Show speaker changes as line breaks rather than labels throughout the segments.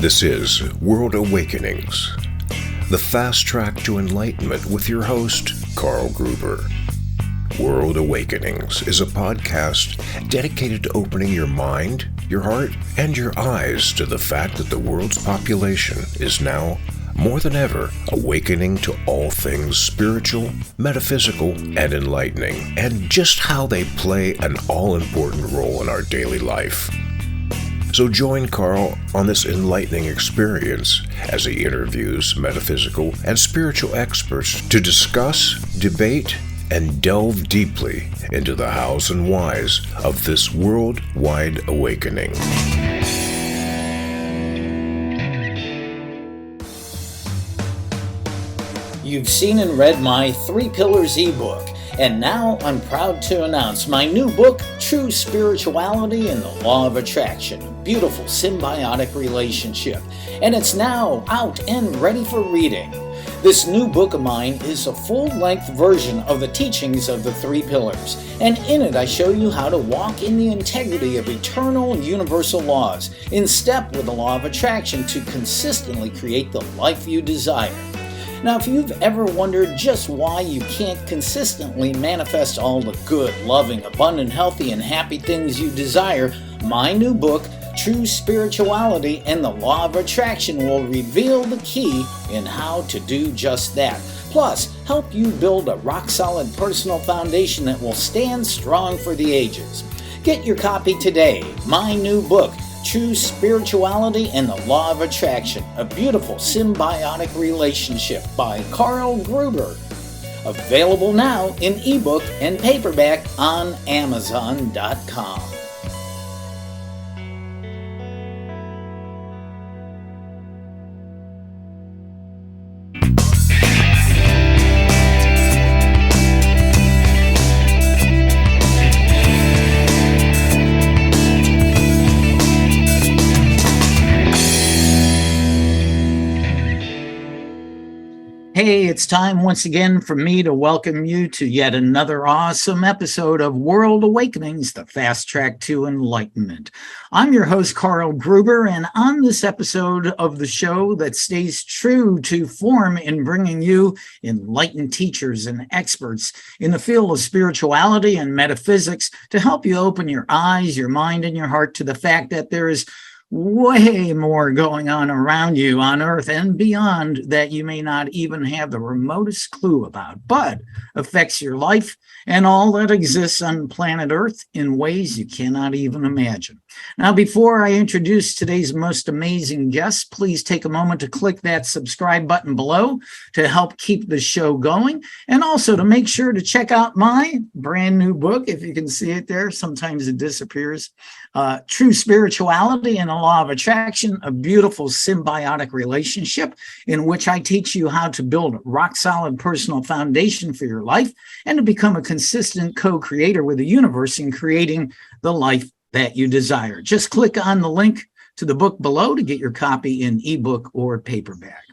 This is World Awakenings, the fast track to enlightenment with your host, Carl Gruber. World Awakenings is a podcast dedicated to opening your mind, your heart, and your eyes to the fact that the world's population is now, more than ever, awakening to all things spiritual, metaphysical, and enlightening, and just how they play an all-important role in our daily life. So join Carl on this enlightening experience as he interviews metaphysical and spiritual experts to discuss, debate, and delve deeply into the hows and whys of this worldwide awakening.
You've seen and read my 3 Pillars ebook, and now I'm proud to announce my new book, True Spirituality and the Law of Attraction, a beautiful symbiotic relationship, and it's now out and ready for reading. This new book of mine is a full-length version of the teachings of the 3 Pillars, and in it I show you how to walk in the integrity of eternal universal laws, in step with the law of attraction to consistently create the life you desire. Now, if you've ever wondered just why you can't consistently manifest all the good, loving, abundant, healthy, and happy things you desire, my new book, True Spirituality and the Law of Attraction, will reveal the key in how to do just that. Plus, help you build a rock-solid personal foundation that will stand strong for the ages. Get your copy today. My new book, True Spirituality and the Law of Attraction, a beautiful symbiotic relationship by Carl Gruber. Available now in ebook and paperback on Amazon.com. Hey, it's time once again for me to welcome you to yet another awesome episode of World Awakenings, the fast track to enlightenment. I'm your host, Carl Gruber, and on this episode of the show that stays true to form in bringing you enlightened teachers and experts in the field of spirituality and metaphysics to help you open your eyes, your mind, and your heart to the fact that there is way more going on around you on Earth and beyond that you may not even have the remotest clue about, but affects your life and all that exists on planet Earth in ways you cannot even imagine. Now, before I introduce today's most amazing guest, please take a moment to click that subscribe button below to help keep the show going, and also to make sure to check out my brand new book, if you can see it there. Sometimes it disappears. True Spirituality and the Law of Attraction, a beautiful symbiotic relationship in which I teach you how to build a rock-solid personal foundation for your life and to become a consistent co-creator with the universe in creating the life that you desire. Just click on the link to the book below to get your copy in ebook or paperback.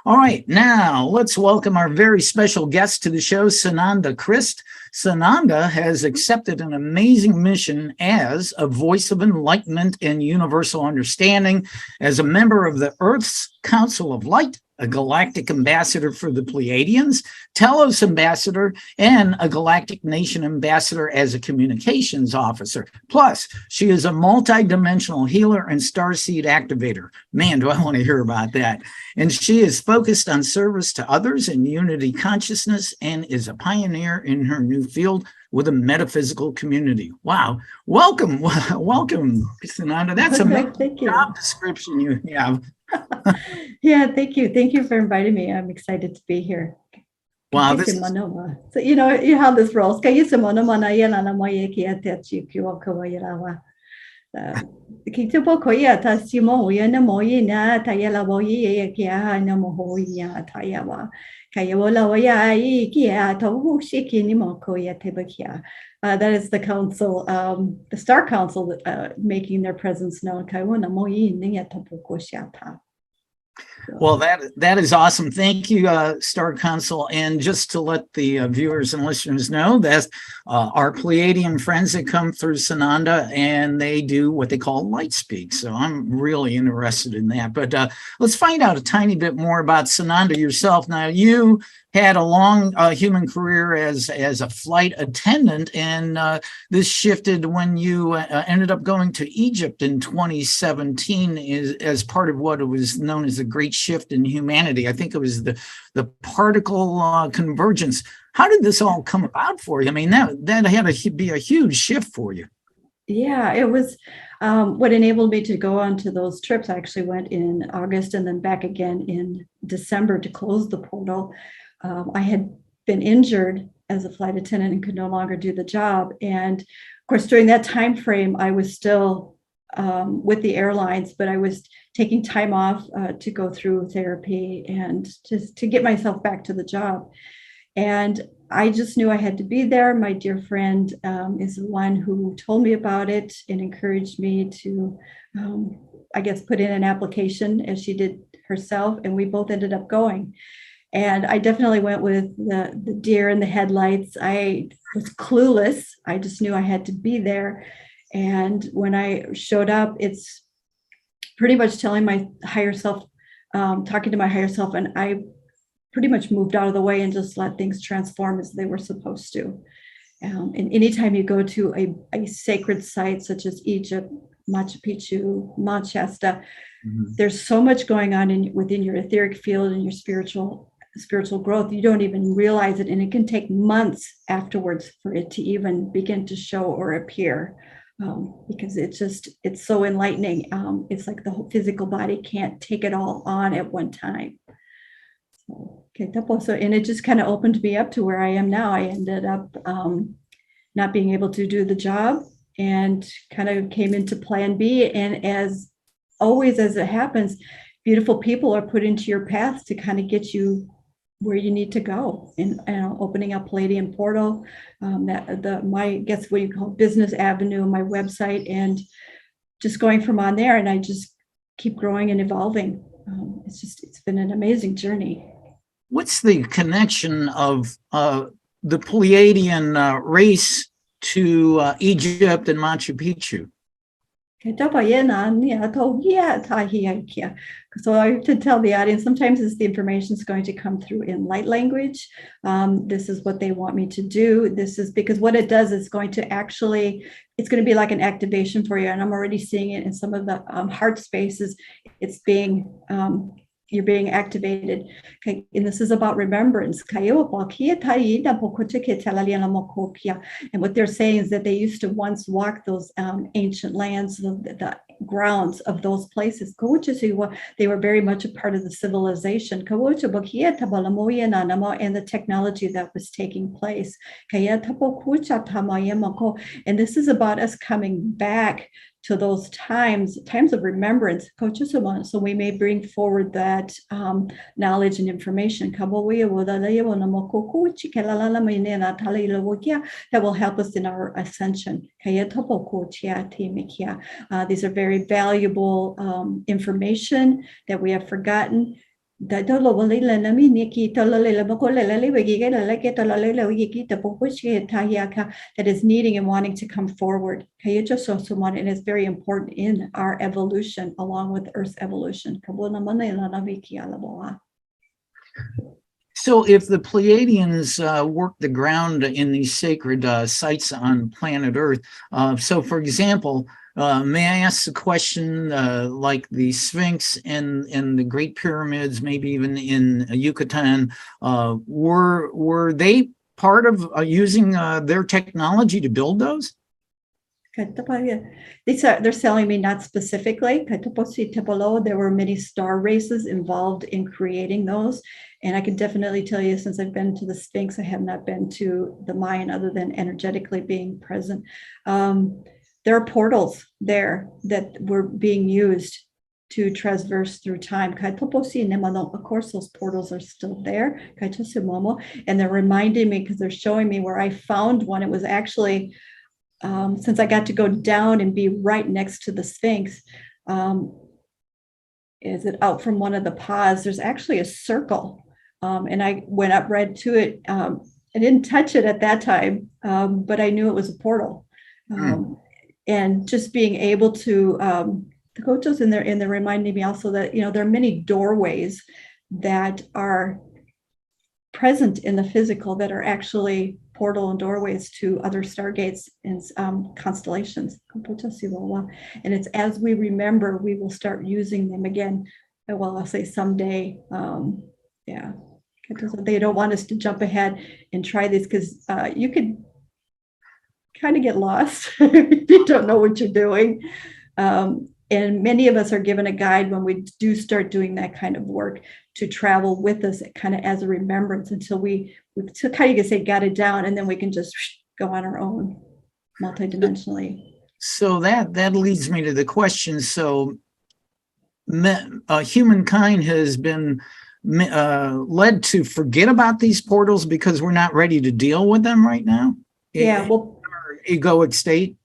All right, now let's welcome our very special guest to the show, Sananda Kryst. Sananda has accepted an amazing mission as a voice of enlightenment and universal understanding, as a member of the Earth's Council of Light, a Galactic Ambassador for the Pleiadians, Telos Ambassador, and a Galactic Nation Ambassador as a communications officer. Plus, she is a multidimensional healer and Starseed Activator. Man, do I want to hear about that. And she is focused on service to others in unity consciousness and is a pioneer in her new field with a metaphysical community. Wow. Welcome, Sananda. That's a amazing job description you have.
Yeah, thank you. Thank you for inviting me. I'm excited to be here.
Wow.
So, you how this rolls. Kitupo koya ta simo ya na moyi na tayala boyi ya kia na mohoyi ya tayawa kayawola waya I kia tohu shiki ni mo koya tebakia. That is the council, the Star Council, making their presence known. Kaiwana moyi niya topo koshata.
Well, that is awesome. Thank you, Star Council. And just to let the viewers and listeners know that our Pleiadian friends that come through Sananda, and they do what they call light speak. So I'm really interested in that. But let's find out a tiny bit more about Sananda yourself. Now, you had a long human career as a flight attendant, and this shifted when you ended up going to Egypt in 2017 as part of what was known as the Great Shift in Humanity. I think it was the particle convergence. How did this all come about for you? I mean, that had to be a huge shift for you.
Yeah, it was what enabled me to go on to those trips. I actually went in August and then back again in December to close the portal. I had been injured as a flight attendant and could no longer do the job. And of course, during that time frame, I was still with the airlines, but I was taking time off to go through therapy and just to get myself back to the job. And I just knew I had to be there. My dear friend is the one who told me about it and encouraged me to, I guess, put in an application as she did herself. And we both ended up going. And I definitely went with the deer in the headlights. I was clueless. I just knew I had to be there. And when I showed up, it's pretty much telling my higher self, talking to my higher self, and I pretty much moved out of the way and just let things transform as they were supposed to. And anytime you go to a sacred site such as Egypt, Machu Picchu, Mount Shasta, there's so much going on within your etheric field and your spiritual growth. You don't even realize it, and it can take months afterwards for it to even begin to show or appear. Because it's so enlightening. It's like the whole physical body can't take it all on at one time. So, and it just kind of opened me up to where I am now. I ended up not being able to do the job and kind of came into plan B. And as always, as it happens, beautiful people are put into your path to kind of get you where you need to go, and opening up Pleiadian portal, my guess what you call business avenue, my website, and just going from on there. And I just keep growing and evolving. It's been an amazing journey.
What's the connection of the Pleiadian race to Egypt and Machu Picchu?
So I have to tell the audience, sometimes the information is going to come through in light language. This is what they want me to do. This is because what it does is going to it's going to be like an activation for you. And I'm already seeing it in some of the heart spaces. You're being activated. Okay, and this is about remembrance. And what they're saying is that they used to once walk those ancient lands, the grounds of those places. They were very much a part of the civilization and the technology that was taking place. And this is about us coming back to those times of remembrance. So we may bring forward that knowledge and information that will help us in our ascension. These are very valuable information that we have forgotten. That is needing and wanting to come forward. And it's very important in our evolution, along with Earth's evolution.
So if the Pleiadians work the ground in these sacred sites on planet Earth, so for example, may I ask the question, like the Sphinx and the Great Pyramids, maybe even in Yucatan, were they part of using their technology to build those?
They're telling me not specifically. There were many star races involved in creating those. And I can definitely tell you, since I've been to the Sphinx, I have not been to the Mayan other than energetically being present. There are portals there that were being used to traverse through time. Of course, those portals are still there. And they're reminding me, because they're showing me where I found one. It was actually, since I got to go down and be right next to the Sphinx, is it out from one of the pods, there's actually a circle. And I went up right to it. I didn't touch it at that time, but I knew it was a portal. And just being able to, the coaches in there reminded me also that, there are many doorways that are present in the physical that are actually portal and doorways to other stargates and constellations. And it's as we remember, we will start using them again. Well, I'll say someday. Yeah. They don't want us to jump ahead and try this because you could kind of get lost if you don't know what you're doing. And many of us are given a guide when we do start doing that kind of work to travel with us kind of as a remembrance until we kind of say got it down, and then we can just go on our own multidimensionally.
So that leads me to the question. So humankind has been led to forget about these portals because we're not ready to deal with them right now?
Yeah, well,
egoic state?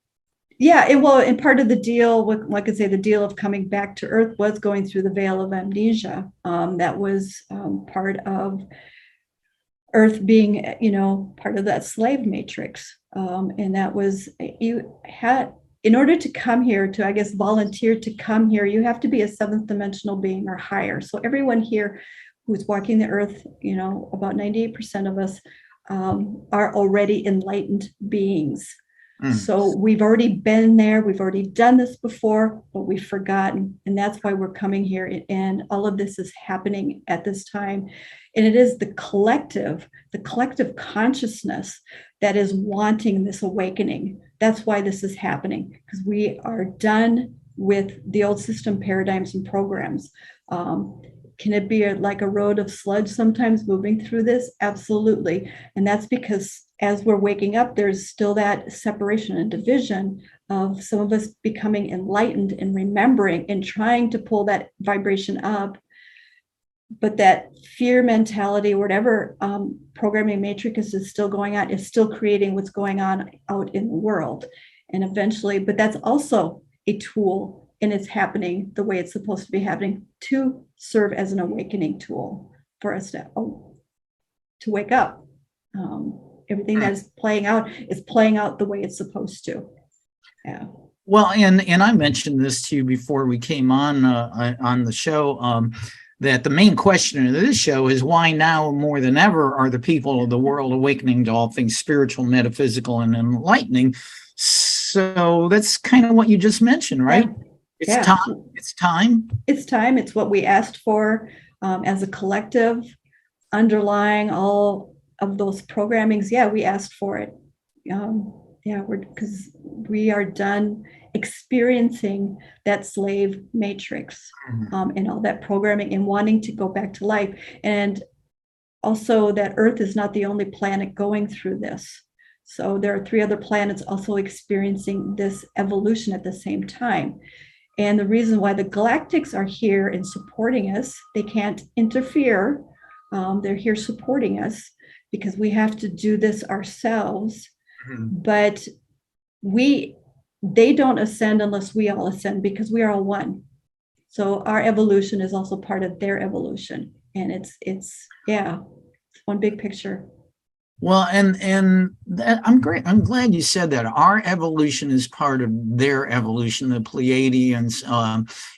Yeah, and part of the deal, like I say, the deal of coming back to Earth was going through the veil of amnesia. That was part of Earth being, part of that slave matrix. And that was, in order to come here, to, I guess, volunteer to come here, you have to be a seventh dimensional being or higher. So everyone here who's walking the Earth, about 98% of us are already enlightened beings. So we've already been there. We've already done this before, but we've forgotten. And that's why we're coming here. And all of this is happening at this time. And it is the collective consciousness that is wanting this awakening. That's why this is happening, because we are done with the old system paradigms and programs. Can it be like a road of sludge sometimes moving through this? Absolutely. And that's because as we're waking up, there's still that separation and division of some of us becoming enlightened and remembering and trying to pull that vibration up. But that fear mentality, whatever programming matrix is still going on, is still creating what's going on out in the world. And eventually, but that's also a tool, and it's happening the way it's supposed to be happening to serve as an awakening tool for us to wake up. Everything that is playing out the way it's supposed to. Yeah.
Well, and I mentioned this to you before we came on the show, that the main question of this show is why now more than ever are the people of the world awakening to all things spiritual, metaphysical, and enlightening. So that's kind of what you just mentioned, right?
Yeah.
It's time.
It's what we asked for as a collective, underlying all of those programmings. Yeah, we asked for it. Because we are done experiencing that slave matrix and all that programming and wanting to go back to life. And also that Earth is not the only planet going through this. So there are 3 other planets also experiencing this evolution at the same time. And the reason why the galactics are here and supporting us, they can't interfere. They're here supporting us because we have to do this ourselves. But they don't ascend unless we all ascend, because we are all one. So our evolution is also part of their evolution. And it's one big picture.
Well, and that, I'm glad you said that. Our evolution is part of their evolution, the Pleiadians.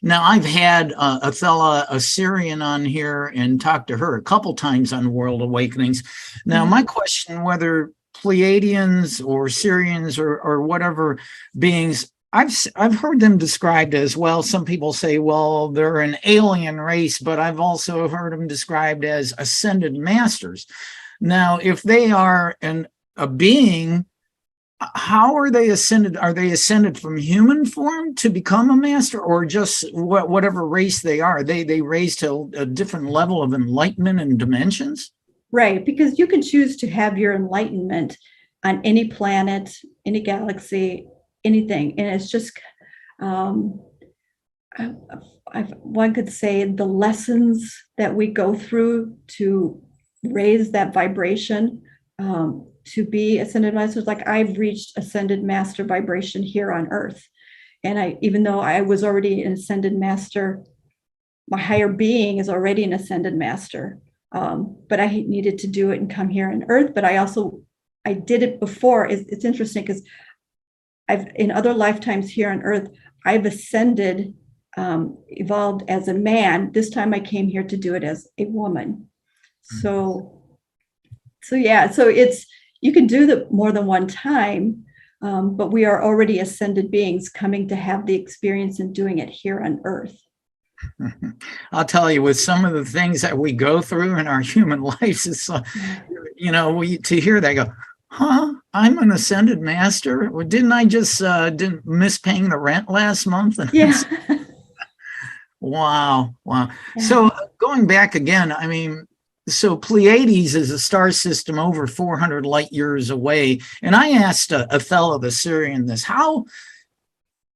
Now, I've had Athela Assyrian on here and talked to her a couple times on World Awakenings. Now, my question, whether Pleiadians or Syrians or whatever beings, I've heard them described as, well, some people say, well, they're an alien race, but I've also heard them described as ascended masters. Now, if they are a being, how are they ascended? Are they ascended from human form to become a master, or just whatever race they are? They raised to a different level of enlightenment and dimensions?
Right, because you can choose to have your enlightenment on any planet, any galaxy, anything. And it's just, one could say the lessons that we go through to raise that vibration, to be ascended masters. Like I've reached ascended master vibration here on Earth. And even though I was already an ascended master my higher being is already an ascended master. But I needed to do it and come here on Earth. But I did it before. It's interesting because in other lifetimes here on Earth, I've ascended, evolved as a man. This time I came here to do it as a woman. So you can do that more than one time, but we are already ascended beings coming to have the experience and doing it here on Earth.
I'll tell you, with some of the things that we go through in our human lives, it's to hear that, go, huh? I'm an ascended master. Well, didn't I just didn't miss paying the rent last month?
Yeah.
Wow. Yeah. So going back again, I mean, so Pleiades is a star system over 400 light years away. And I asked a fellow, the Syrian, this, how,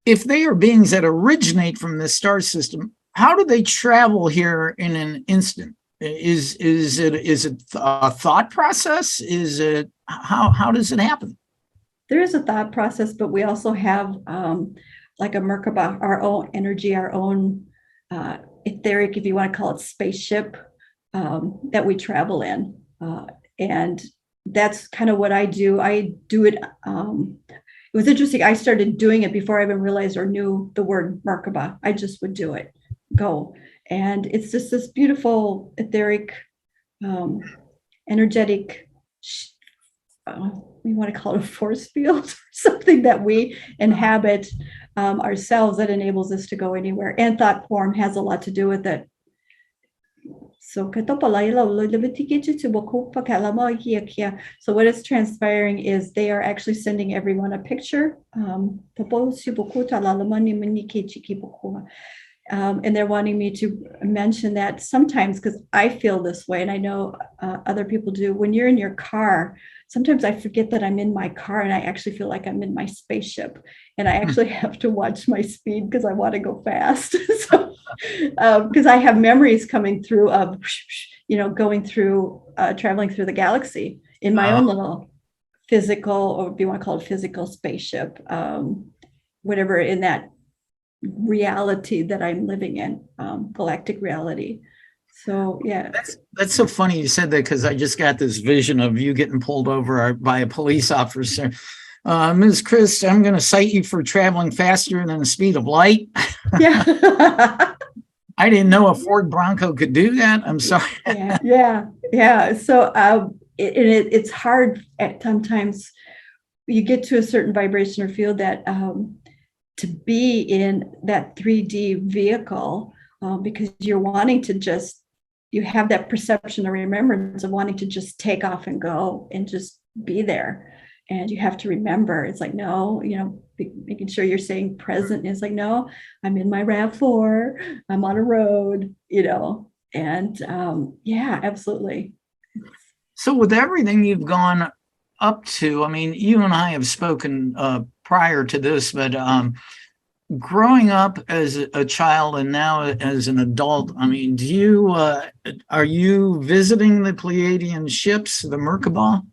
if they are beings that originate from this star system, how do they travel here in an instant? Is it a thought process? Is it, how does it happen?
There is a thought process, but we also have like a Merkaba, our own energy, our own etheric, if you want to call it, spaceship that we travel in. And that's kind of what I do. I do it. It was interesting. I started doing it before I even realized or knew the word Merkaba. I just would do it, go. And it's just this beautiful etheric, energetic, we want to call it a force field, or something that we inhabit ourselves that enables us to go anywhere. And thought form has a lot to do with it. So what is transpiring is they are actually sending everyone a picture. And they're wanting me to mention that sometimes, because I feel this way, and I know other people do, when you're in your car, sometimes I forget that I'm in my car and I actually feel like I'm in my spaceship, and I actually have to watch my speed because I want to go fast. So, because I have memories coming through of, going through, traveling through the galaxy in my own little physical, or if you want to call it physical spaceship, whatever, in that reality that I'm living in, galactic reality. So yeah,
that's so funny you said that, because I just got this vision of you getting pulled over by a police officer. Ms. Kryst, I'm going to cite you for traveling faster than the speed of light.
Yeah.
I didn't know a Ford Bronco could do that. I'm sorry.
Yeah. So it's hard at sometimes. You get to a certain vibration or field that to be in that 3D vehicle, because you're wanting to just, you have that perception or remembrance of wanting to just take off and go and just be there. And you have to remember, it's like, no, making sure you're staying present. It's like, no, I'm in my RAV4, I'm on a road, and yeah, absolutely.
So with everything you've gone up to, I mean, you and I have spoken prior to this, but growing up as a child and now as an adult, I mean, are you visiting the Pleiadian ships, the Merkaba?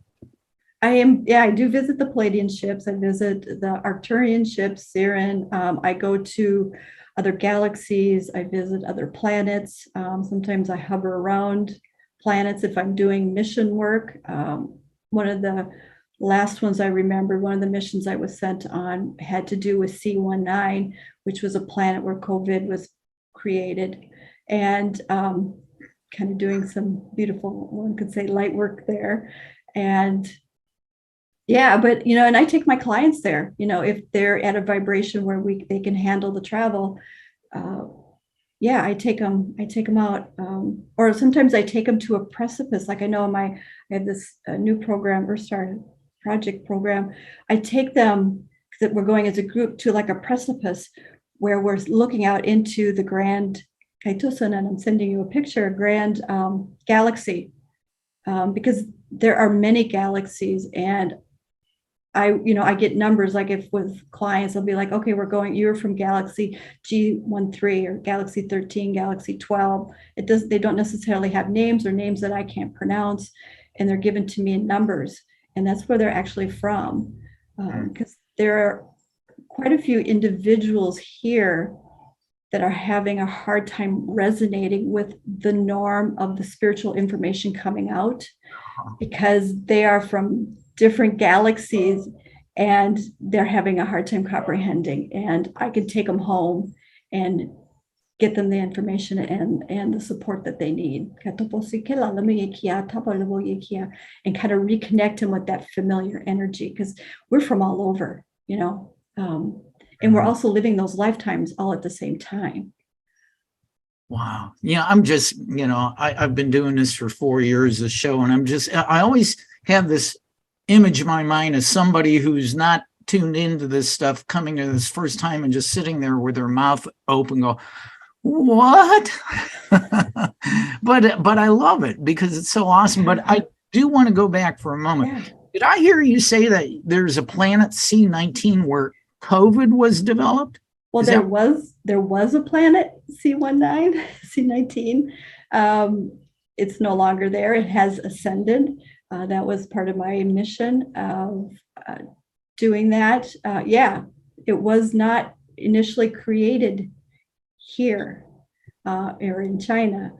I am. Yeah, I do visit the Pleiadian ships. I visit the Arcturian ships, Siren. I go to other galaxies. I visit other planets. Sometimes I hover around planets if I'm doing mission work. One of the last ones I remember, one of the missions I was sent on had to do with C19, which was a planet where COVID was created, and kind of doing some beautiful, one could say, light work there. And yeah, but and I take my clients there, if they're at a vibration where they can handle the travel. Yeah, I take them out, or sometimes I take them to a precipice. Like I have this new program, Earthstar project program. I take them, because we're going as a group, to like a precipice where we're looking out into the grand Kaitosan, and I'm sending you a picture, grand galaxy, because there are many galaxies, and I get numbers, like if with clients, I'll be like, okay, you're from galaxy G13 or galaxy 13, galaxy 12. They don't necessarily have names, or names that I can't pronounce, and they're given to me in numbers. And that's where they're actually from. Because there are quite a few individuals here that are having a hard time resonating with the norm of the spiritual information coming out, because they are from different galaxies and they're having a hard time comprehending. And I can take them home and get them the information and the support that they need. And kind of reconnect them with that familiar energy, because we're from all over, and we're also living those lifetimes all at the same time.
Wow. Yeah, I'm just, I've been doing this for 4 years, this show, and I always have this image in my mind of somebody who's not tuned into this stuff coming to this first time and just sitting there with their mouth open, go, what? But I love it because it's so awesome. But I do want to go back for a moment. Yeah. Did I hear you say that there's a planet C19 where COVID was developed?
Well, there was a planet C19. It's no longer there. It has ascended. That was part of my mission of doing that. It was not initially created here or in China.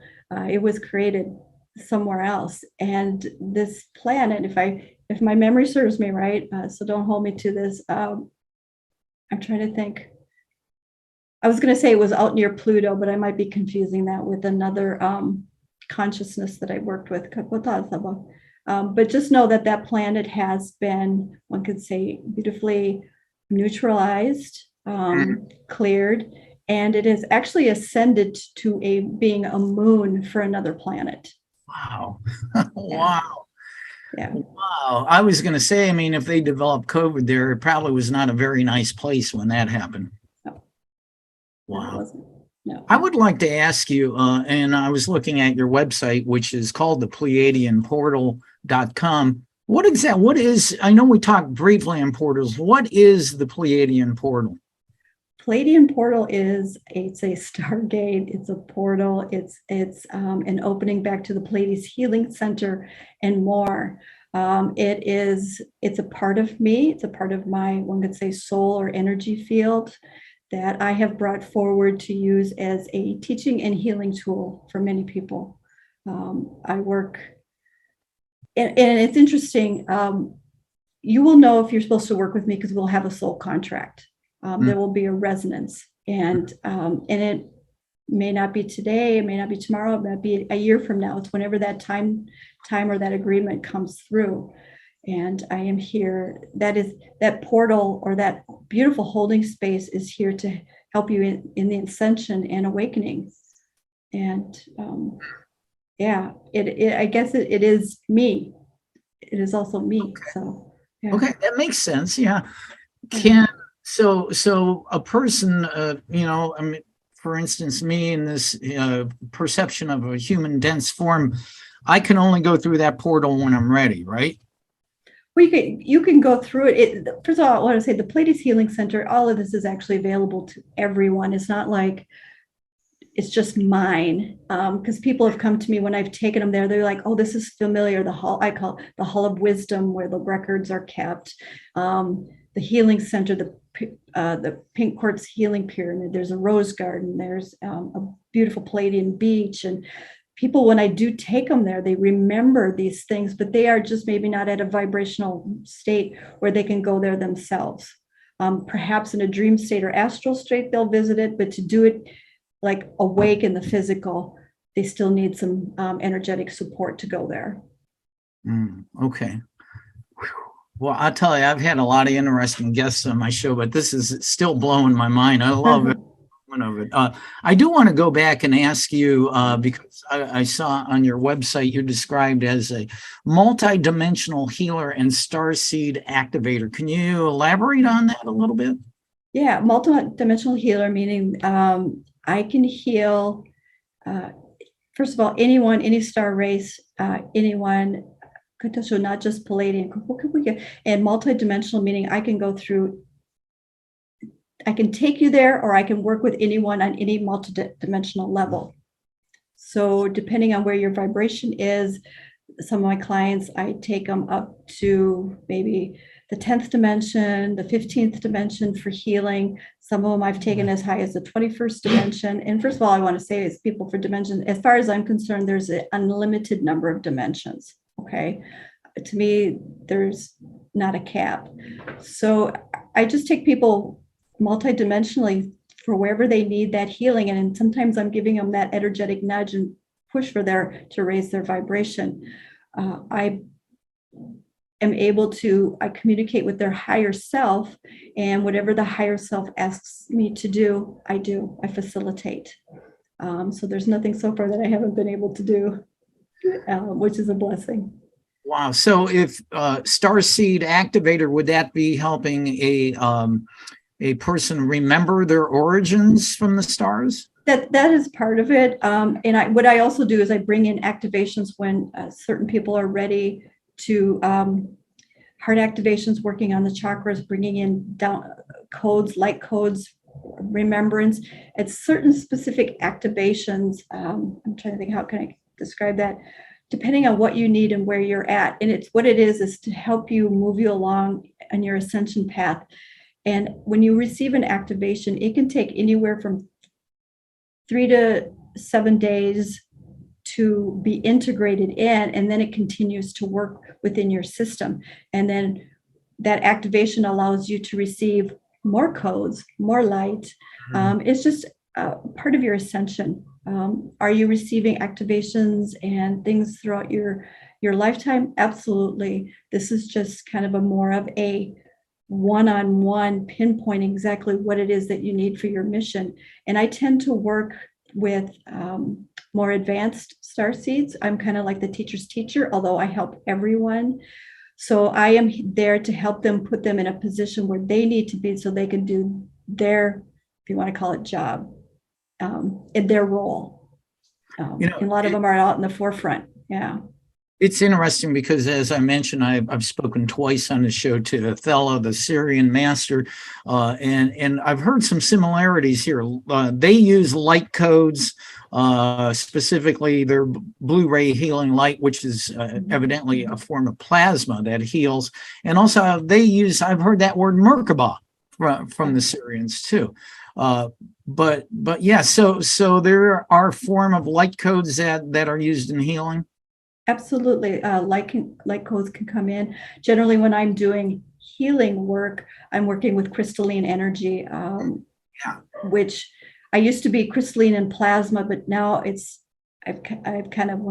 It was created somewhere else. And this planet, if my memory serves me right, so don't hold me to this. I'm trying to think. I was going to say it was out near Pluto, but I might be confusing that with another consciousness that I worked with. But just know that planet has been, one could say, beautifully neutralized, cleared, and it has actually ascended to being a moon for another planet.
Wow. Wow. Yeah. Wow. I was going to say, if they developed COVID there, it probably was not a very nice place when that happened.
No.
Wow.
No.
I would like to ask you, and I was looking at your website, which is called the Pleiadianportal.com. What is, I know we talked briefly on portals. What is the Pleiadian portal?
Pleiadian portal it's a stargate. It's a portal. It's an opening back to the Pleiades Healing Center and more. It's a part of me. It's a part of my, one could say, soul or energy field that I have brought forward to use as a teaching and healing tool for many people. I work, and it's interesting. You will know if you're supposed to work with me because we'll have a soul contract. There will be a resonance, and it may not be today, it may not be tomorrow, it might be a year from now. It's whenever that time or that agreement comes through. And I am here. That portal or that beautiful holding space is here to help you in the ascension and awakening. And I guess it is me. It is also me.
Okay.
So
okay, that makes sense. Yeah. So a person, for instance, me in this perception of a human dense form, I can only go through that portal when I'm ready, right?
Well, you can go through it. First of all, I want to say the Pleiades Healing Center, all of this is actually available to everyone. It's not like it's just mine, because people have come to me when I've taken them there. They're like, "Oh, this is familiar." The hall, I call it the Hall of Wisdom, where the records are kept. The Healing Center, the Pink Quartz Healing Pyramid. There's a rose garden. There's a beautiful Pleiadian beach, and people, when I do take them there, they remember these things, but they are just maybe not at a vibrational state where they can go there themselves. Perhaps in a dream state or astral state, they'll visit it, but to do it like awake in the physical, they still need some energetic support to go there.
Okay. Well, I'll tell you, I've had a lot of interesting guests on my show, but this is still blowing my mind. I love it. Of it. I do want to go back and ask you, because I saw on your website you're described as a multidimensional healer and Starseed activator. Can you elaborate on that a little bit?
Yeah, multidimensional healer, meaning I can heal, first of all, anyone, any star race, anyone, so not just Pleiadian, and multidimensional, meaning I can go through, I can take you there, or I can work with anyone on any multidimensional level. So depending on where your vibration is, some of my clients, I take them up to maybe the 10th dimension, the 15th dimension for healing. Some of them I've taken as high as the 21st dimension. And first of all, I want to say is people for dimension, as far as I'm concerned, there's an unlimited number of dimensions. Okay. To me, there's not a cap. So I just take people multidimensionally for wherever they need that healing. And sometimes I'm giving them that energetic nudge and push to raise their vibration. I am able to, I communicate with their higher self, and whatever the higher self asks me to do, I facilitate. So there's nothing so far that I haven't been able to do, which is a blessing.
Wow. So if Starseed Activator, would that be helping a person remember their origins from the stars?
That is part of it. And what I also do is I bring in activations when certain people are ready to heart activations, working on the chakras, bringing in down codes, light codes, remembrance. It's certain specific activations. I'm trying to think, how can I describe that? Depending on what you need and where you're at. And it's what it is to help you move you along on your ascension path. And when you receive an activation, it can take anywhere from 3 to 7 days to be integrated in, and then it continues to work within your system. And then that activation allows you to receive more codes, more light. It's just part of your ascension. Are you receiving activations and things throughout your lifetime? Absolutely. This is just kind of more of a one-on-one pinpoint exactly what it is that you need for your mission. And I tend to work with more advanced starseeds. I'm kind of like the teacher's teacher, although I help everyone. So I am there to help them, put them in a position where they need to be so they can do their, if you want to call it, job, in their role. And a lot of them are out in the forefront. Yeah.
It's interesting because, as I mentioned, I've spoken twice on the show to Othello, the Syrian master, and I've heard some similarities here. They use light codes, specifically their Blu-ray healing light, which is evidently a form of plasma that heals. And also they use, I've heard that word Merkaba from the Syrians too. But yeah, so there are form of light codes that are used in healing.
Absolutely. Light codes can come in. Generally, when I'm doing healing work, I'm working with crystalline energy, which I used to be crystalline and plasma, but now I've kind of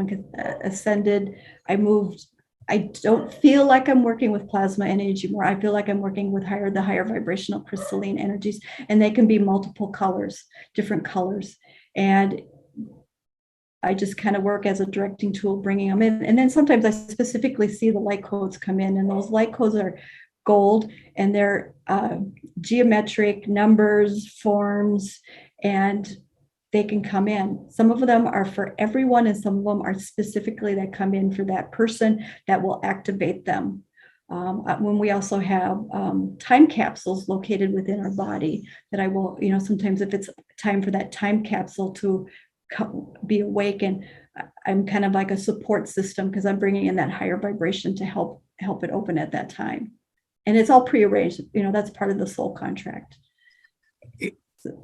ascended. I don't feel like I'm working with plasma energy more. I feel like I'm working with the higher vibrational crystalline energies, and they can be multiple colors, different colors. And I just kind of work as a directing tool, bringing them in. And then sometimes I specifically see the light codes come in, and those light codes are gold, and they're geometric numbers, forms, and they can come in. Some of them are for everyone, and some of them are specifically that come in for that person that will activate them. When we also have time capsules located within our body that I will, sometimes if it's time for that time capsule to be awakened, I'm kind of like a support system because I'm bringing in that higher vibration to help it open at that time. And it's all prearranged. That's part of the soul contract.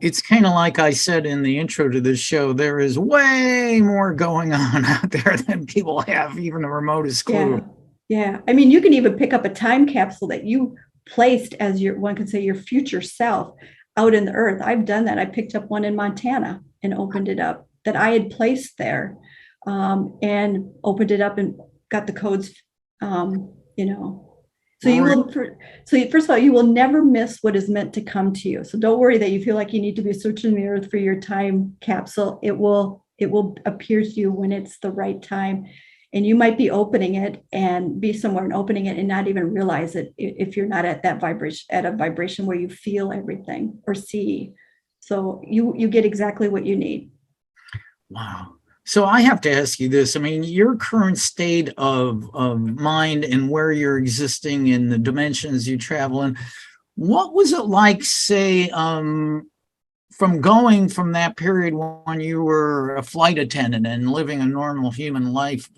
It's kind of like I said in the intro to this show, there is way more going on out there than people have even the remotest clue.
Yeah. I mean, you can even pick up a time capsule that you placed as one could say your future self out in the earth. I've done that. I picked up one in Montana and opened it up that I had placed there, and opened it up and got the codes, So you will, first of all, you will never miss what is meant to come to you. So don't worry that you feel like you need to be searching the earth for your time capsule. It will appear to you when it's the right time. And you might be opening it and be somewhere and opening it and not even realize it if you're not at that vibration, at a vibration where you feel everything or see. So you get exactly what you need.
Wow. So I have to ask you this. I mean, your current state of mind and where you're existing in the dimensions you travel in, what was it like, say, from going from that period when you were a flight attendant and living a normal human life,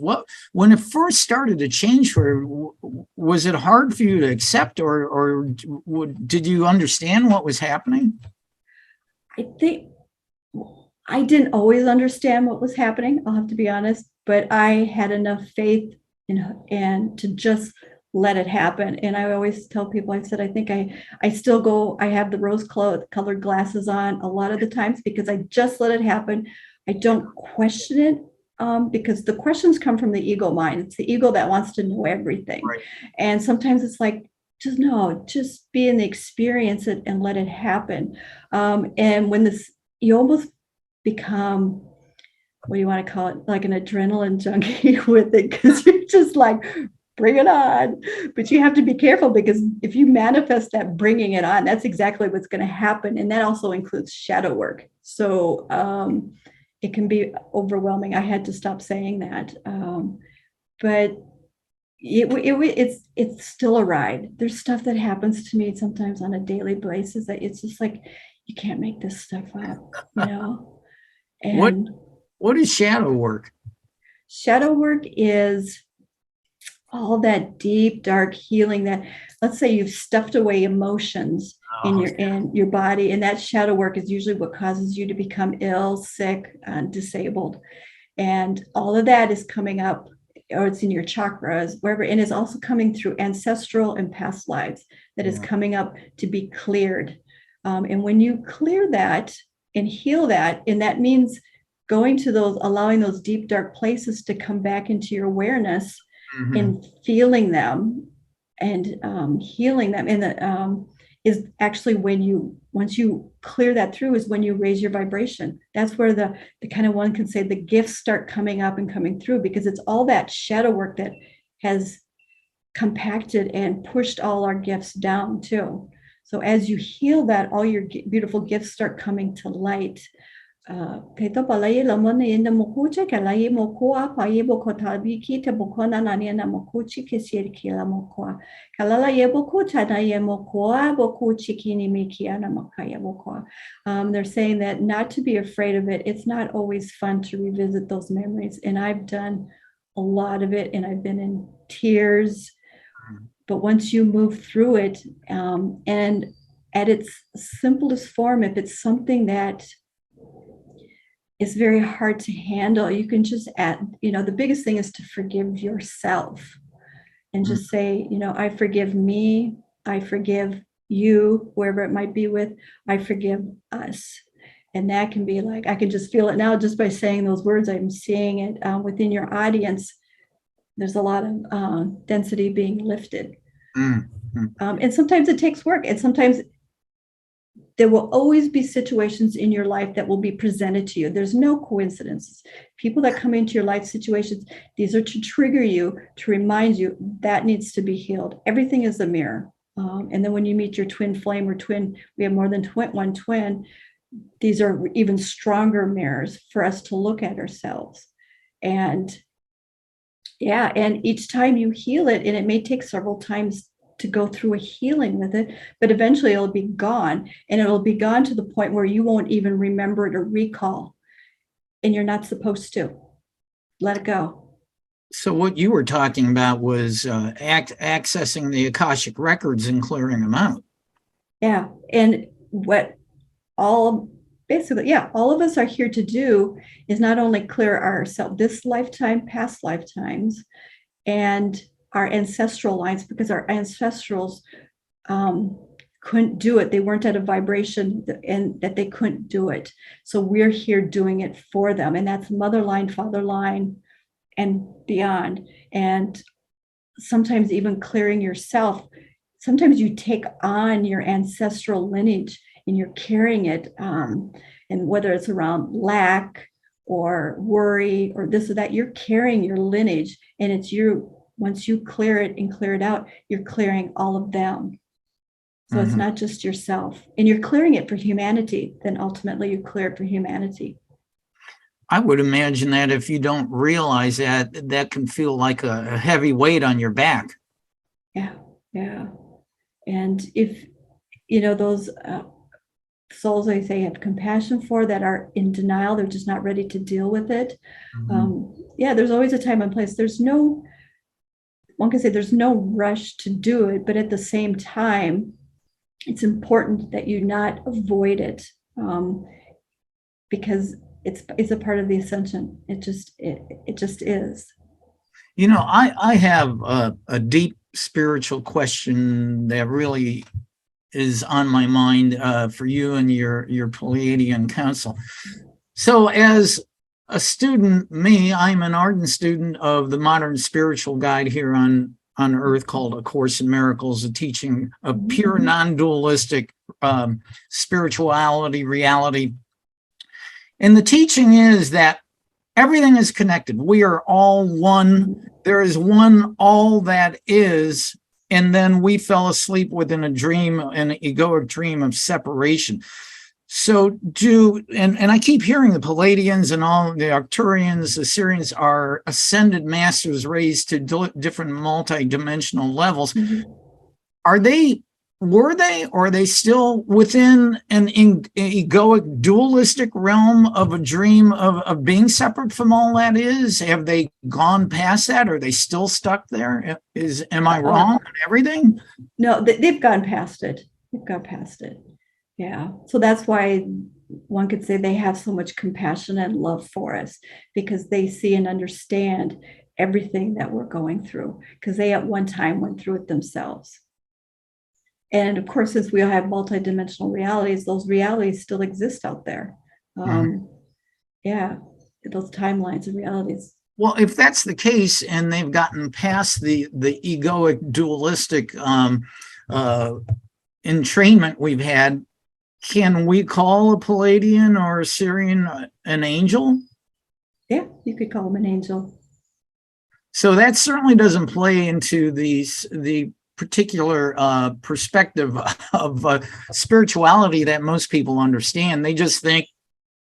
when it first started to change for you, was it hard for you to accept, or did you understand what was happening?
I think I didn't always understand what was happening, I'll have to be honest, but I had enough faith and to just let it happen. And I always tell people, I said, I think I still go, I have the rose colored glasses on a lot of the times because I just let it happen. I don't question it because the questions come from the ego mind. It's the ego that wants to know everything. Right. And sometimes it's like, just be in the experience it and let it happen. And when you almost become, what do you want to call it? Like an adrenaline junkie with it, because you're just like, bring it on. But you have to be careful, because if you manifest that bringing it on, that's exactly what's going to happen. And that also includes shadow work. So it can be overwhelming. I had to stop saying that. But it's still a ride. There's stuff that happens to me sometimes on a daily basis that it's just like, you can't make this stuff up, And
what is shadow work?
Shadow work is all that deep, dark healing that, let's say you've stuffed away emotions in your body, and that shadow work is usually what causes you to become ill, sick, disabled. And all of that is coming up, or it's in your chakras, wherever, and it's also coming through ancestral and past lives that is coming up to be cleared. And when you clear that and heal that, and that means going to those, allowing those deep, dark places to come back into your awareness and feeling them and healing them. And is actually once you clear that through, is when you raise your vibration. That's where the kind of, one can say, the gifts start coming up and coming through, because it's all that shadow work that has compacted and pushed all our gifts down too. So as you heal that, all your beautiful gifts start coming to light. Kay to palay lamon na mo kuche kalay mo kuha paye bo kotabi kita bokona na na mo kuchi kesir kila mo kuha kalala yebo kucha na yemo kuha bo kuchi kini miki ana makaya bo kuha. They're saying that not to be afraid of it. It's not always fun to revisit those memories, and I've done a lot of it, and I've been in tears. But once you move through it, and at its simplest form, if it's something that is very hard to handle, you can just add, the biggest thing is to forgive yourself and just say, I forgive me, I forgive you, whoever it might be with, I forgive us. And that can be like, I can just feel it now just by saying those words. I'm seeing it within your audience. There's a lot of density being lifted. And sometimes it takes work. And sometimes there will always be situations in your life that will be presented to you. There's no coincidences. People that come into your life situations, these are to trigger you, to remind you that needs to be healed. Everything is a mirror. And then when you meet your twin flame or twin, we have more than one twin. These are even stronger mirrors for us to look at ourselves. And and each time you heal it, and it may take several times to go through a healing with it, but eventually it'll be gone, and it'll be gone to the point where you won't even remember it or recall, and you're not supposed to. Let it go.
So what you were talking about was accessing the Akashic records and clearing them out.
Yeah, and all of us are here to do is not only clear ourselves, this lifetime, past lifetimes, and our ancestral lines, because our ancestrals couldn't do it. They weren't at a vibration and that they couldn't do it. So we're here doing it for them. And that's mother line, father line, and beyond. And sometimes even clearing yourself. Sometimes you take on your ancestral lineage and you're carrying it. And whether it's around lack or worry or this or that, you're carrying your lineage, and it's you. Once you clear it and clear it out, you're clearing all of them. So it's not just yourself, and you're clearing it for humanity. Then ultimately you clear it for humanity.
I would imagine that if you don't realize that, that can feel like a heavy weight on your back.
Yeah. And if, those souls, they say, have compassion for, that are in denial. They're just not ready to deal with it. There's always a time and place. One can say there's no rush to do it, but at the same time, it's important that you not avoid it, because it's a part of the ascension. It just is.
I have a deep spiritual question that really is on my mind for you and your Pleiadian council. So as a student, I'm an ardent student of the modern spiritual guide here on Earth called A Course in Miracles, a teaching of pure non-dualistic spirituality, reality. And the teaching is that everything is connected. We are all one. There is one all that is. And then we fell asleep within an egoic dream of separation. So and I keep hearing the Pleiadians and all the Arcturians, the Sirians are ascended masters raised to different multi-dimensional levels. Were they, or are they still within an egoic dualistic realm of a dream of being separate from all that is? Have they gone past that? Are they still stuck there? Am I wrong on everything?
No, they've gone past it. Yeah. So that's why one could say they have so much compassion and love for us, because they see and understand everything that we're going through, because they at one time went through it themselves. And of course, since we all have multidimensional realities, those realities still exist out there. Those timelines and realities.
Well, if that's the case, and they've gotten past the egoic dualistic entrainment we've had, can we call a Pleiadian or a Sirian an angel?
Yeah, you could call them an angel.
So that certainly doesn't play into the particular perspective of spirituality that most people understand. They just think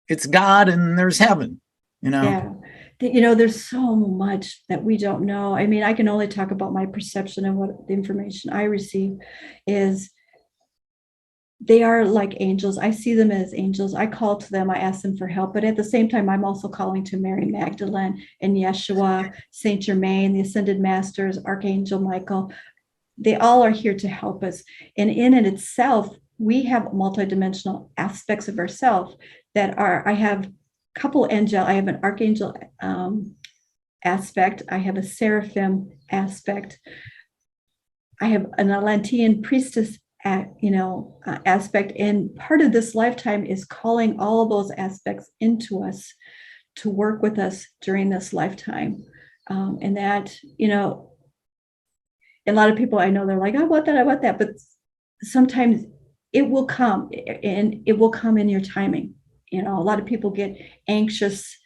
it's God and there's heaven,
Yeah. There's so much that we don't know. I mean, I can only talk about my perception and what the information I receive is. They are like angels. I see them as angels. I call to them. I ask them for help. But at the same time, I'm also calling to Mary Magdalene and Yeshua, Saint Germain, the Ascended Masters, Archangel Michael. They all are here to help us. And in it itself, we have multidimensional aspects of ourselves that are, I have a couple angel. I have an Archangel aspect. I have a Seraphim aspect. I have an Atlantean priestess aspect, and part of this lifetime is calling all of those aspects into us to work with us during this lifetime. And that, a lot of people I know, they're like, I want that, but sometimes it will come, and it will come in your timing. A lot of people get anxious.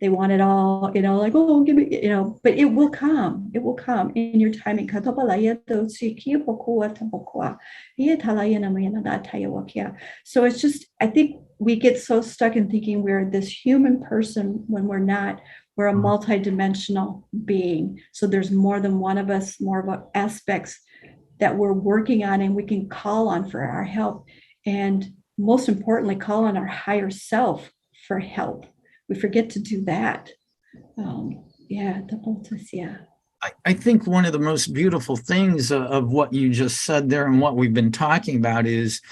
They want it all, like, oh, give me, but it will come in your timing. So it's just, I think we get so stuck in thinking we're this human person when we're not. We're a multidimensional being. So there's more than one of us, more of our aspects that we're working on and we can call on for our help. And most importantly, call on our higher self for help. We forget to do that.
I think one of the most beautiful things of what you just said there and what we've been talking about is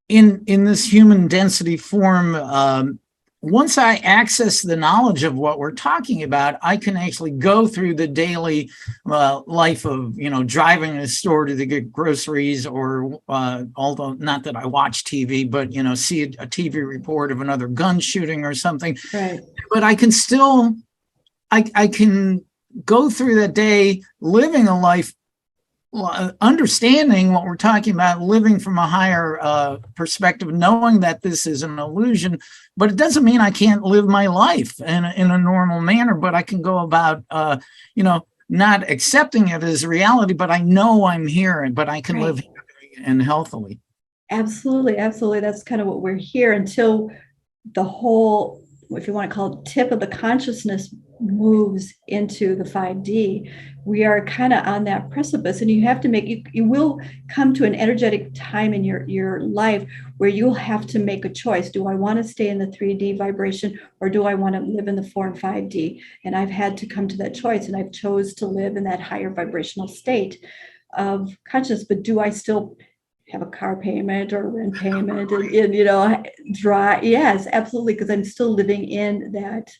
in this human density form, once I access the knowledge of what we're talking about, I can actually go through the daily life of, driving to the store to get groceries, or although not that I watch TV, but, see a TV report of another gun shooting or something.
Right.
But I can still, I can go through that day living a life, understanding what we're talking about, living from a higher perspective, knowing that this is an illusion, but it doesn't mean I can't live my life in a normal manner, but I can go about, not accepting it as reality, but I know I'm here, but I can live and healthily.
Absolutely. Absolutely. That's kind of what we're here until the whole, if you want to call it, tip of the consciousness moves into the 5D, we are kind of on that precipice, and you have to make, you will come to an energetic time in your life where you'll have to make a choice. Do I want to stay in the 3D vibration, or do I want to live in the 4 and 5D? And I've had to come to that choice, and I've chose to live in that higher vibrational state of consciousness. But do I still have a car payment or rent payment and dry? Yes, absolutely, because I'm still living in that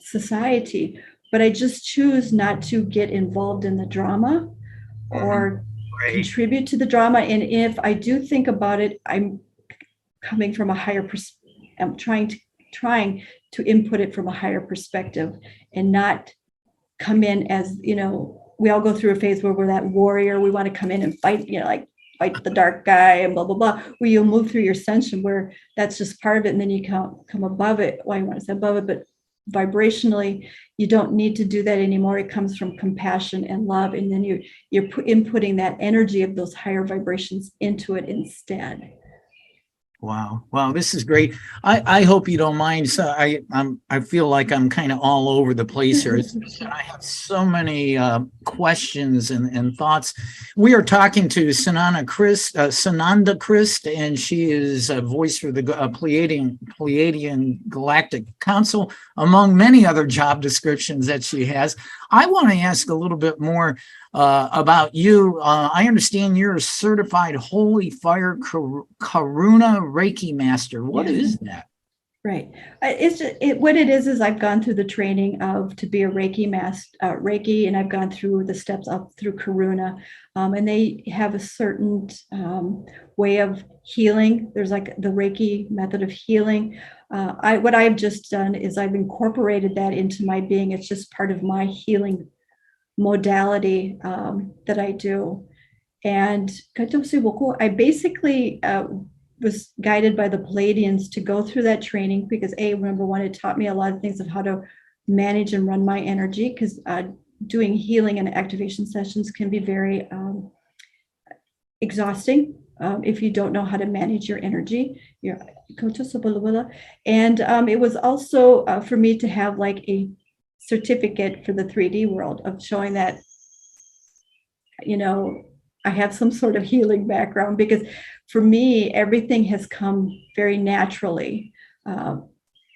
society, but I just choose not to get involved in the drama or contribute to the drama. And if I do think about it, I'm coming from a higher I'm trying to input it from a higher perspective, and not come in as, we all go through a phase where we're that warrior. We want to come in and fight, like fight the dark guy and blah, blah, blah, where you'll move through your ascension, where that's just part of it. And then you come above it. Well, I want to say above it, but vibrationally, you don't need to do that anymore. It comes from compassion and love. And then you're inputting that energy of those higher vibrations into it instead.
Wow. This is great. I hope you don't mind. So I feel like I'm kind of all over the place here. I have so many questions and thoughts. We are talking to Sananda Kryst, and she is a voice for the Pleiadian Galactic Council, among many other job descriptions that she has. I want to ask a little bit more about you. I understand you're a certified Holy Fire Karuna Reiki Master. What is that?
Right. What it is I've gone through the training to be a Reiki master, Reiki, and I've gone through the steps up through Karuna, and they have a certain way of healing. There's like the Reiki method of healing. What I've just done is I've incorporated that into my being. It's just part of my healing modality that I do. And I basically was guided by the Pleiadians to go through that training because number one, it taught me a lot of things of how to manage and run my energy, because doing healing and activation sessions can be very exhausting if you don't know how to manage your energy. And it was also for me to have like a certificate for the 3D world of showing that, I have some sort of healing background, because for me, everything has come very naturally. And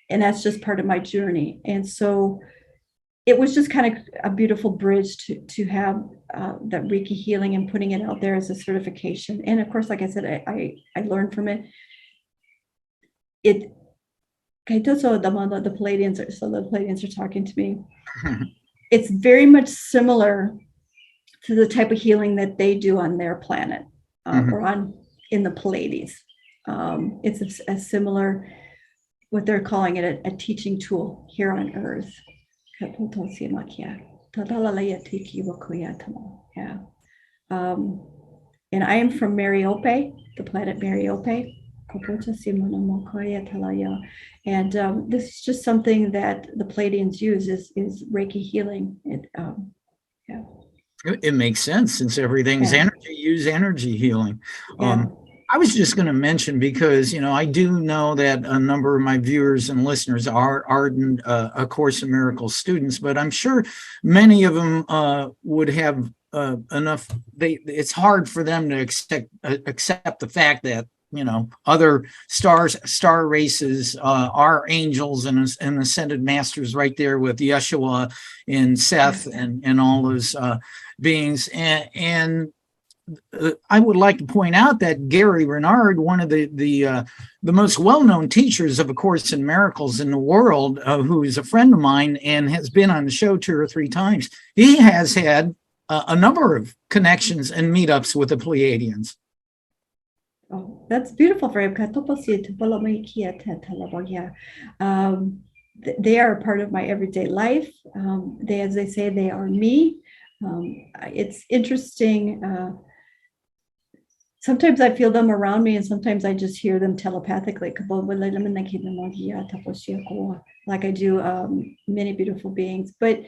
that's just part of my journey. And so it was just kind of a beautiful bridge to have that Reiki healing and putting it out there as a certification. And of course, like I said, I learned from it. The Pleiadians are talking to me. It's very much similar to the type of healing that they do on their planet or in the Pleiades. It's a similar, what they're calling it, a teaching tool here on Earth. Yeah. And I am from Mariope, the planet Mariope. And this is just something that the Pleiadians use is Reiki healing.
It makes sense, since everything's energy, use energy healing. I was just going to mention, because, I do know that a number of my viewers and listeners are ardent A Course in Miracles students, but I'm sure many of them would have enough. It's hard for them to accept the fact that, other star races are angels and ascended masters right there with Yeshua and Seth and all those beings. And I would like to point out that Gary Renard, one of the most well-known teachers of A Course in Miracles in the world, who is a friend of mine and has been on the show 2 or 3 times, he has had a number of connections and meetups with the Pleiadians.
Oh, that's beautiful for him. They are a part of my everyday life. As they say, they are me. It's interesting. Sometimes I feel them around me, and sometimes I just hear them telepathically, like I do many beautiful beings. But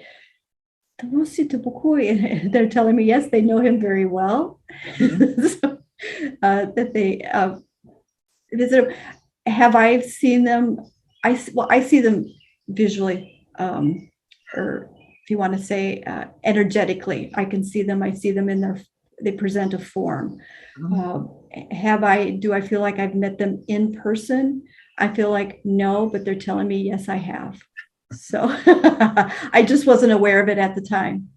they're telling me, yes, they know him very well. So, that they visit him. Have I seen them? I see them visually or if you want to say energetically, I can see them. I see them they present a form. Do I feel like I've met them in person? I feel like no, but they're telling me, yes, I have. So I just wasn't aware of it at the time.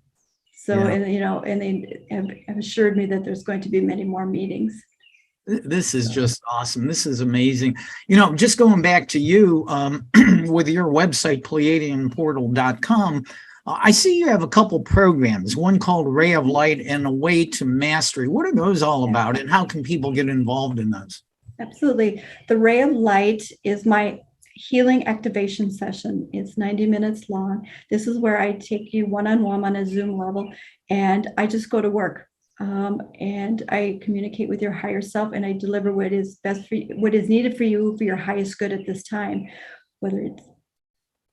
So, yeah. And they have assured me that there's going to be many more meetings.
This is just awesome. This is amazing. Just going back to you with your website, Pleiadianportal.com, I see you have a couple programs, one called Ray of Light and A Way to Mastery. What are those all about, and how can people get involved in those?
Absolutely. The Ray of Light is my healing activation session. It's 90 minutes long. This is where I take you one-on-one on a Zoom level, and I just go to work. And I communicate with your higher self, and I deliver what is best for you, what is needed for you for your highest good at this time. Whether it's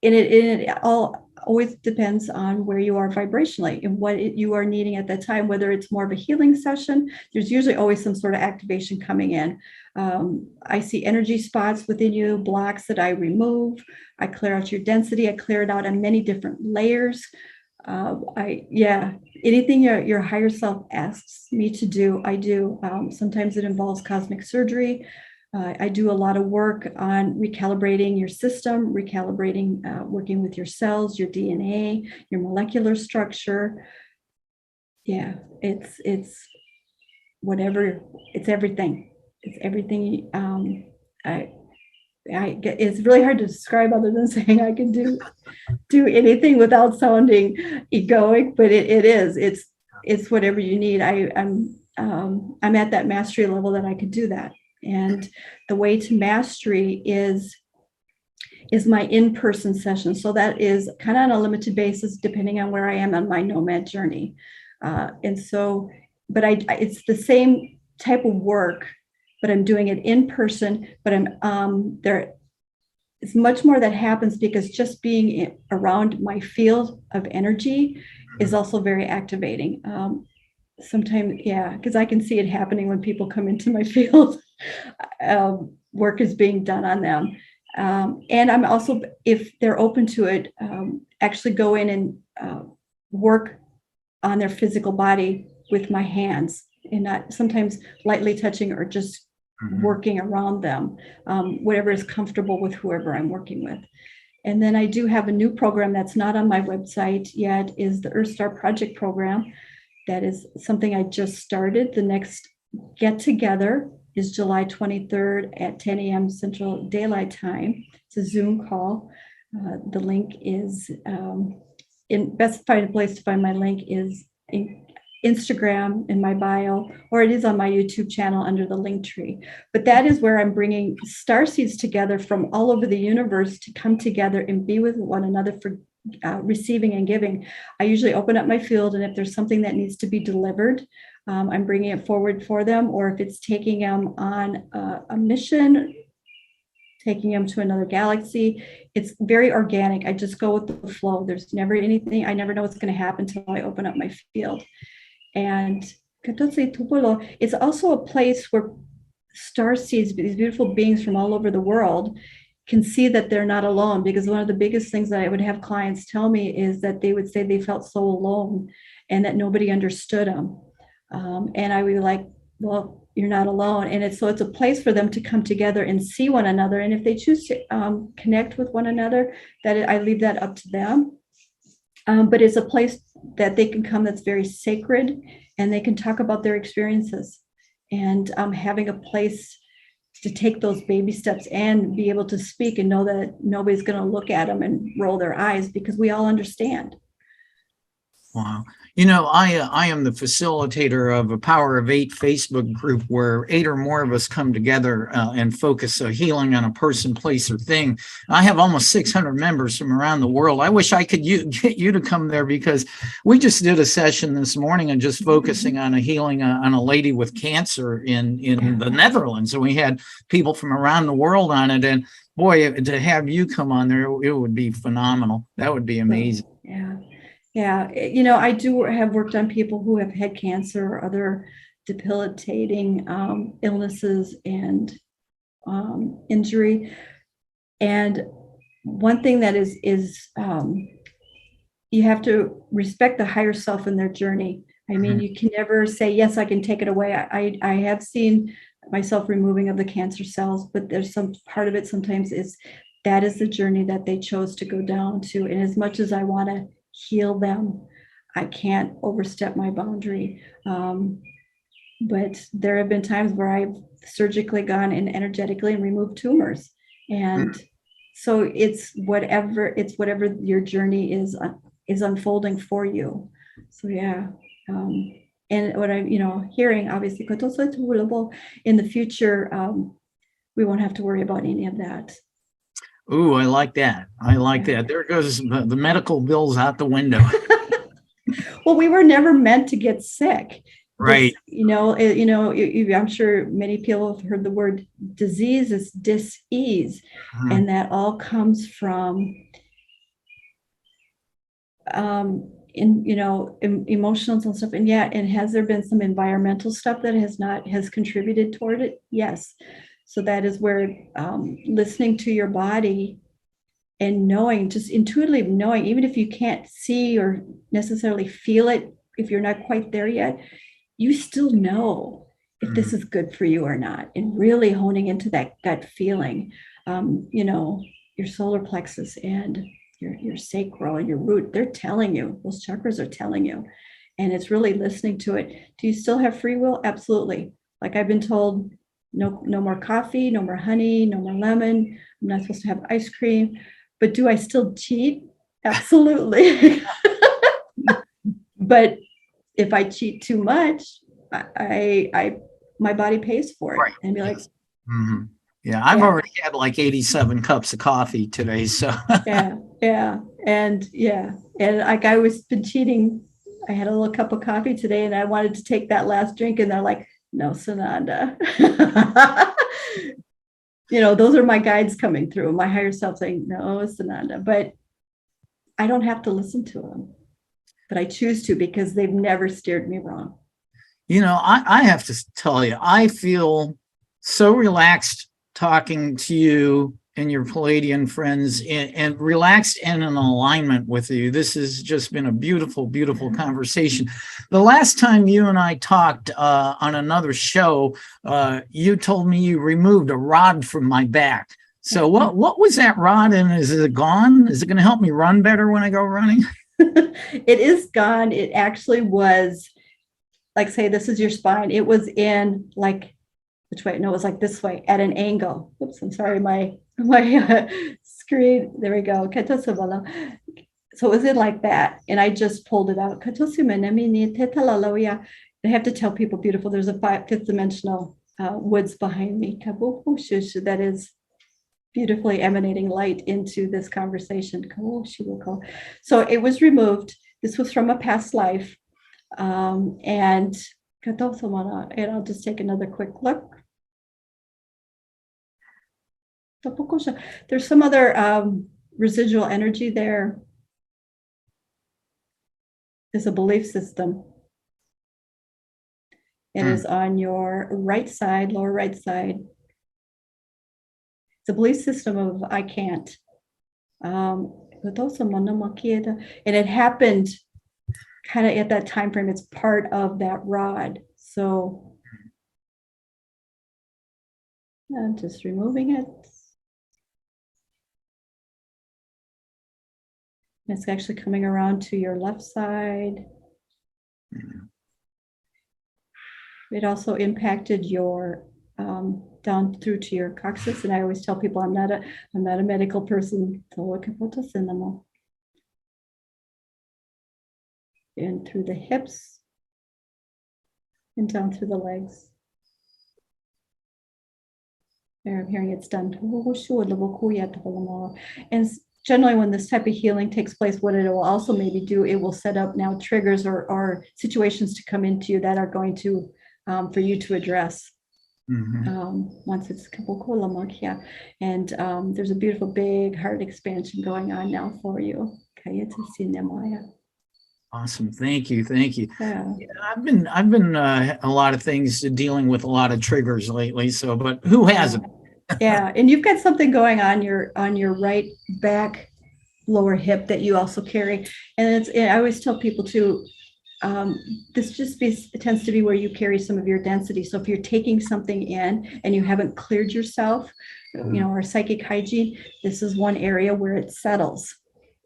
it all always depends on where you are vibrationally and what you are needing at that time. Whether it's more of a healing session, there's usually always some sort of activation coming in. I see energy spots within you, blocks that I remove. I clear out your density. I clear it out on many different layers. Anything your higher self asks me to do, I do. Sometimes it involves cosmic surgery. I do a lot of work on recalibrating your system, working with your cells, your DNA, your molecular structure. Yeah, it's whatever. It's everything. It's everything. It's really hard to describe other than saying I can do anything without sounding egoic, but it is. It's whatever you need. I'm at that mastery level that I could do that. And the Way to Mastery is my in-person session. So that is kind of on a limited basis, depending on where I am on my nomad journey. It's the same type of work, but I'm doing it in person. But there is much more that happens because just being around my field of energy is also very activating. Sometimes, because I can see it happening when people come into my field. Work is being done on them. And I'm also, if they're open to it, actually go in and work on their physical body with my hands, and not sometimes lightly touching or just working around them, whatever is comfortable with whoever I'm working with. And then I do have a new program that's not on my website yet, is the Earth Star Project program. That is something I just started. The next get together is July 23rd at 10 a.m. Central Daylight Time. It's a Zoom call. The link is best place to find my link is in Instagram in my bio, or it is on my YouTube channel under the link tree. But that is where I'm bringing starseeds together from all over the universe to come together and be with one another for receiving and giving. I usually open up my field, and if there's something that needs to be delivered, I'm bringing it forward for them, or if it's taking them on a mission, taking them to another galaxy. It's very organic. I just go with the flow. There's never anything. I never know what's going to happen until I open up my field. And it's also a place where starseeds, these beautiful beings from all over the world, can see that they're not alone. Because one of the biggest things that I would have clients tell me is that they would say they felt so alone and that nobody understood them. And I would be like, well, you're not alone. And it's a place for them to come together and see one another. And if they choose to connect with one another, I leave that up to them. But it's a place that they can come that's very sacred, and they can talk about their experiences. And having a place to take those baby steps and be able to speak and know that nobody's going to look at them and roll their eyes, because we all understand.
Wow. I am the facilitator of a Power of 8 Facebook group where 8 or more of us come together and focus healing on a person, place, or thing. I have almost 600 members from around the world. I wish I could get you to come there, because we just did a session this morning and just focusing on a healing on a lady with cancer in the Netherlands. And we had people from around the world on it. And boy, to have you come on there, it would be phenomenal. That would be amazing.
Yeah. Yeah, I do have worked on people who have had cancer or other debilitating illnesses and injury. And one thing that is you have to respect the higher self in their journey. I mean, you can never say, yes, I can take it away. I have seen myself removing of the cancer cells, but there's some part of it sometimes is that is the journey that they chose to go down to. And as much as I want to heal them, I can't overstep my boundary. But there have been times where I've surgically gone in energetically and removed tumors. And so it's whatever your journey is unfolding for you. So yeah. And what I'm, hearing, obviously, in the future, we won't have to worry about any of that.
Ooh, I like that. That. There goes the medical bills out the window.
Well, we were never meant to get sick.
Right.
I'm sure many people have heard the word disease is dis-ease, and that all comes from emotions and stuff. And has there been some environmental stuff that has contributed toward it? Yes. So that is where listening to your body and knowing, just intuitively knowing, even if you can't see or necessarily feel it, if you're not quite there yet, you still know if this is good for you or not, and really honing into that gut feeling. Your solar plexus and your sacral and your root, they're telling you, those chakras are telling you, and it's really listening to it. Do you still have free will? Absolutely. Like I've been told, no more coffee, no more honey, no more lemon. I'm not supposed to have ice cream, but do I still cheat? Absolutely. But if I cheat too much, my body pays for it. Right. And be like,
yeah, I've already had like 87 cups of coffee today. So
and like I was been cheating. I had a little cup of coffee today, and I wanted to take that last drink, and they're like, "No, Sananda." Those are my guides coming through, my higher self saying, "No, Sananda," but I don't have to listen to them. But I choose to, because they've never steered me wrong.
I have to tell you, I feel so relaxed talking to you and your Pleiadian friends, and relaxed and in alignment with you. This has just been a beautiful, beautiful conversation. The last time you and I talked on another show, you told me you removed a rod from my back. So what was that rod, and is it gone? Is it going to help me run better when I go running?
It is gone. It actually was, like, say this is your spine. It was in like, which way? No, it was like this way at an angle. Oops, I'm sorry, my screen. There we go. So it was in like that, and I just pulled it out. I have to tell people, beautiful. There's a fifth dimensional woods behind me. That is beautifully emanating light into this conversation. So it was removed. This was from a past life. And I'll just take another quick look. There's some other residual energy there. There's a belief system. It is on your right side, lower right side. It's a belief system of I can't. And it happened kind of at that time frame. It's part of that rod. So I'm just removing it. And it's actually coming around to your left side. It also impacted your down through to your coccyx, and I always tell people I'm not a medical person. And through the hips and down through the legs. There, I'm hearing it's done. And generally, when this type of healing takes place, what it will also maybe do, it will set up now triggers or situations to come into you that are going to for you to address. Once it's and there's a beautiful big heart expansion going on now for you.
Awesome. Thank you.
Yeah.
I've been a lot of things dealing with a lot of triggers lately. So, but who hasn't?
Yeah, and you've got something going on your right back lower hip that you also carry. And I always tell people too, this just it tends to be where you carry some of your density. So if you're taking something in and you haven't cleared yourself, or psychic hygiene, this is one area where it settles.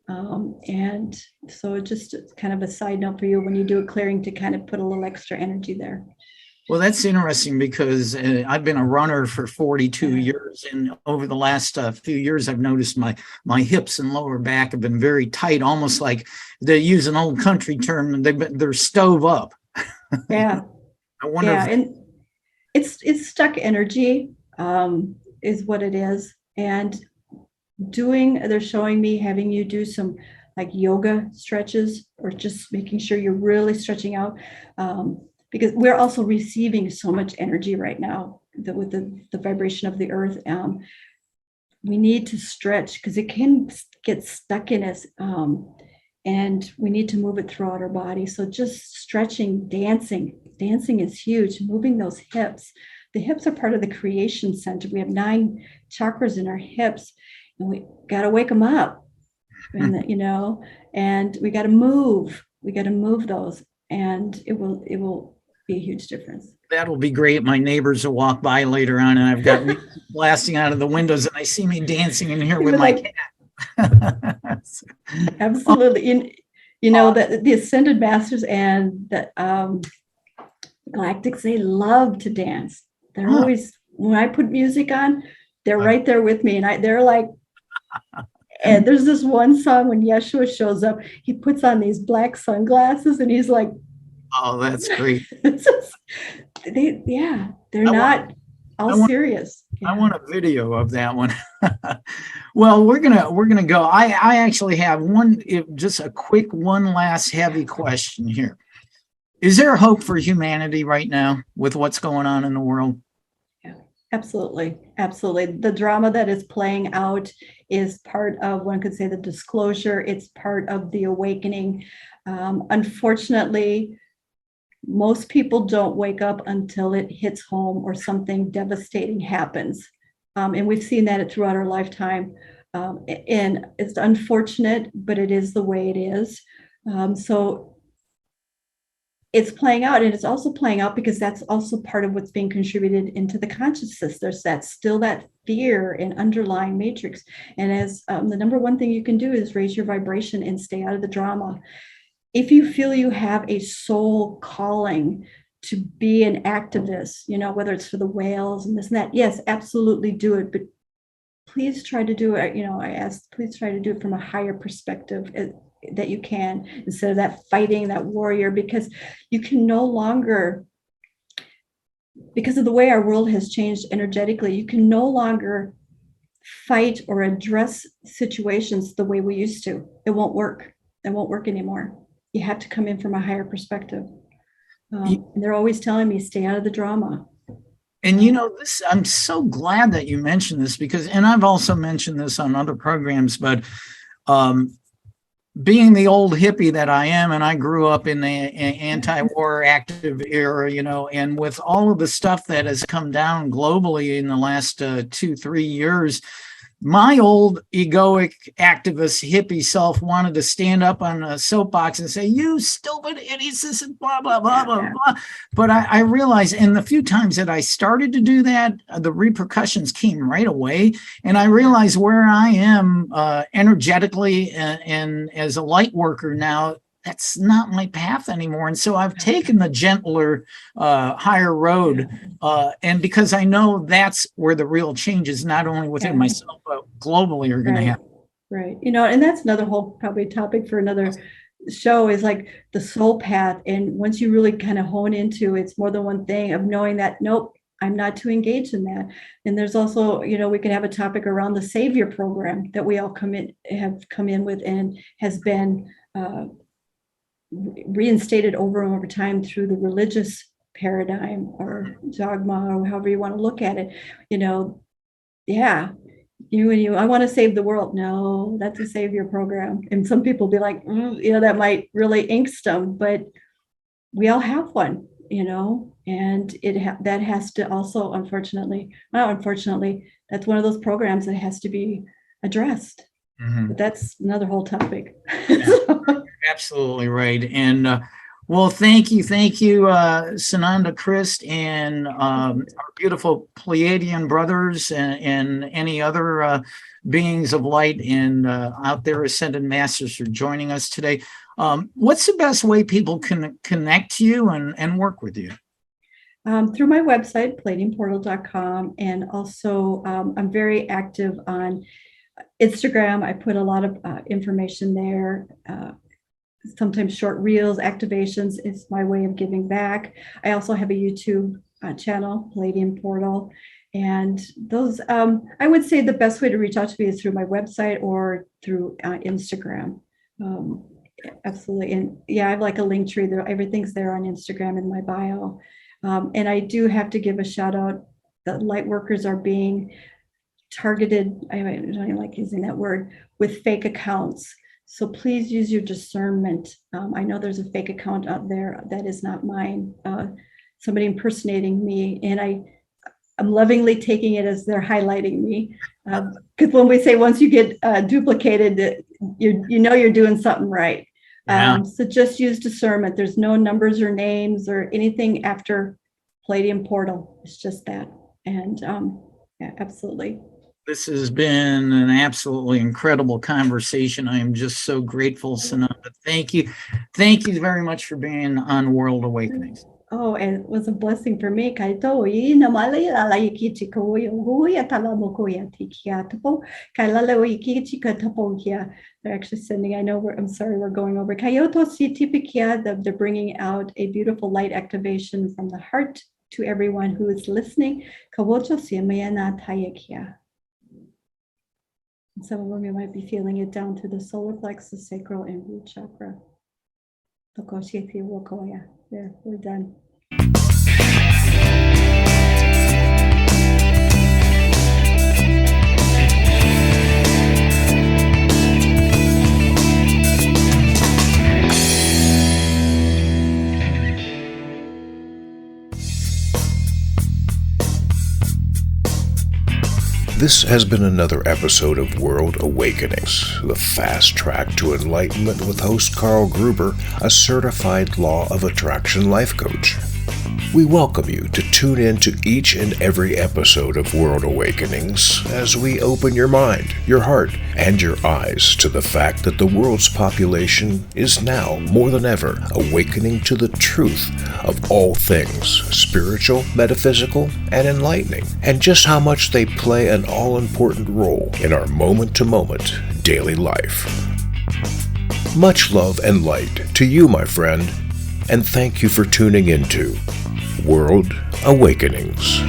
And so just kind of a side note for you when you do a clearing to kind of put a little extra energy there.
Well, that's interesting because I've been a runner for 42 years, and over the last few years, I've noticed my hips and lower back have been very tight, almost like they use an old country term. They're stove up.
Yeah,
I wonder.
Yeah, and it's stuck energy, is what it is, and they're showing me having you do some like yoga stretches or just making sure you're really stretching out. Because we're also receiving so much energy right now with the vibration of the earth. We need to stretch because it can get stuck in us, and we need to move it throughout our body. So just stretching, dancing is huge. Moving those hips. The hips are part of the creation center. We have 9 chakras in our hips, and we got to wake them up. And and we got to move. We got to move those, and it will be a huge difference.
That'll be great. My neighbors will walk by later on, and I've got music blasting out of the windows, and they see me dancing in here with my cat.
Absolutely. The Ascended Masters and the Galactics, they love to dance. They're always, when I put music on, they're right there with me, and they're like, and there's this one song when Yeshua shows up, he puts on these black sunglasses, and he's like,
oh, that's great.
They're not all serious.
I want a video of that one. Well, we're gonna go. I actually have just a quick one last heavy question here. Is there hope for humanity right now with what's going on in the world?
Yeah, absolutely. The drama that is playing out is part of, one could say, the disclosure. It's part of the awakening. Unfortunately, most people don't wake up until it hits home or something devastating happens. And we've seen that throughout our lifetime. And it's unfortunate, but it is the way it is. So it's playing out, and it's also playing out because that's also part of what's being contributed into the consciousness. There's that fear and underlying matrix. And as the number one thing you can do is raise your vibration and stay out of the drama. If you feel you have a soul calling to be an activist, whether it's for the whales and this and that, yes, absolutely do it. But please try to do it. Please try to do it from a higher perspective that you can, instead of that fighting, that warrior, because you can no longer, because of the way our world has changed energetically, you can no longer fight or address situations the way we used to. It won't work. It won't work anymore. You have to come in from a higher perspective. And they're always telling me, stay out of the drama.
And this, I'm so glad that you mentioned this and I've also mentioned this on other programs, but being the old hippie that I am, and I grew up in the anti-war active era, and with all of the stuff that has come down globally in the last 2-3 years, my old egoic activist hippie self wanted to stand up on a soapbox and say, you stupid idiots, this is blah, blah, blah, blah, blah. But I realized, and the few times that I started to do that, the repercussions came right away. And I realized where I am energetically and as a light worker now, that's not my path anymore. And so I've taken the gentler, higher road. And because I know that's where the real changes, not only within myself, but globally, are going to happen.
Right. And that's another whole probably topic for another show, is like the soul path. And once you really kind of hone into it's more than one thing, of knowing that, nope, I'm not too engaged in that. And there's also, we can have a topic around the Savior program that we all have come in with, and has been reinstated over and over time through the religious paradigm or dogma, or however you want to look at it. I want to save the world. No, that's a Savior program. And some people be like, that might really angst them, but we all have one, and that has to also, unfortunately, that's one of those programs that has to be addressed. But that's another whole topic.
Yeah, absolutely right. And well, thank you, Sananda Kryst and our beautiful Pleiadian brothers and any other beings of light and out there, Ascended Masters, for joining us today. What's the best way people can connect to you and work with you?
Through my website, palladiumportal.com, and also I'm very active on Instagram. I put a lot of information there, sometimes short reels, activations. It's my way of giving back. I also have a YouTube channel, Palladium Portal. And those, I would say the best way to reach out to me is through my website or through Instagram. Absolutely. And yeah, I have like a link tree there. Everything's there on Instagram in my bio. And I do have to give a shout out. The light workers are being targeted, I don't even like using that word, with fake accounts. So please use your discernment. I know there's a fake account out there that is not mine. Somebody impersonating me, and I'm lovingly taking it as they're highlighting me. Because when we say once you get duplicated, you know you're doing something right.
Yeah.
So just use discernment. There's no numbers or names or anything after Palladium Portal. It's just that. And yeah, absolutely.
This has been an absolutely incredible conversation. I am just so grateful, Sananda. Thank you. Thank you very much for being on World Awakenings.
Oh, and it was a blessing for me. They're actually sending, I know I'm sorry, we're going over. They're bringing out a beautiful light activation from the heart to everyone who is listening. Some of you might be feeling it down to the solar plexus, sacral, and root chakra. There, we're done.
This has been another episode of World Awakenings, the fast track to enlightenment with host Carl Gruber, a certified Law of Attraction life coach. We welcome you to tune in to each and every episode of World Awakenings as we open your mind, your heart, and your eyes to the fact that the world's population is now, more than ever, awakening to the truth of all things spiritual, metaphysical, and enlightening, and just how much they play an all-important role in our moment-to-moment daily life. Much love and light to you, my friend, and thank you for tuning into World Awakenings.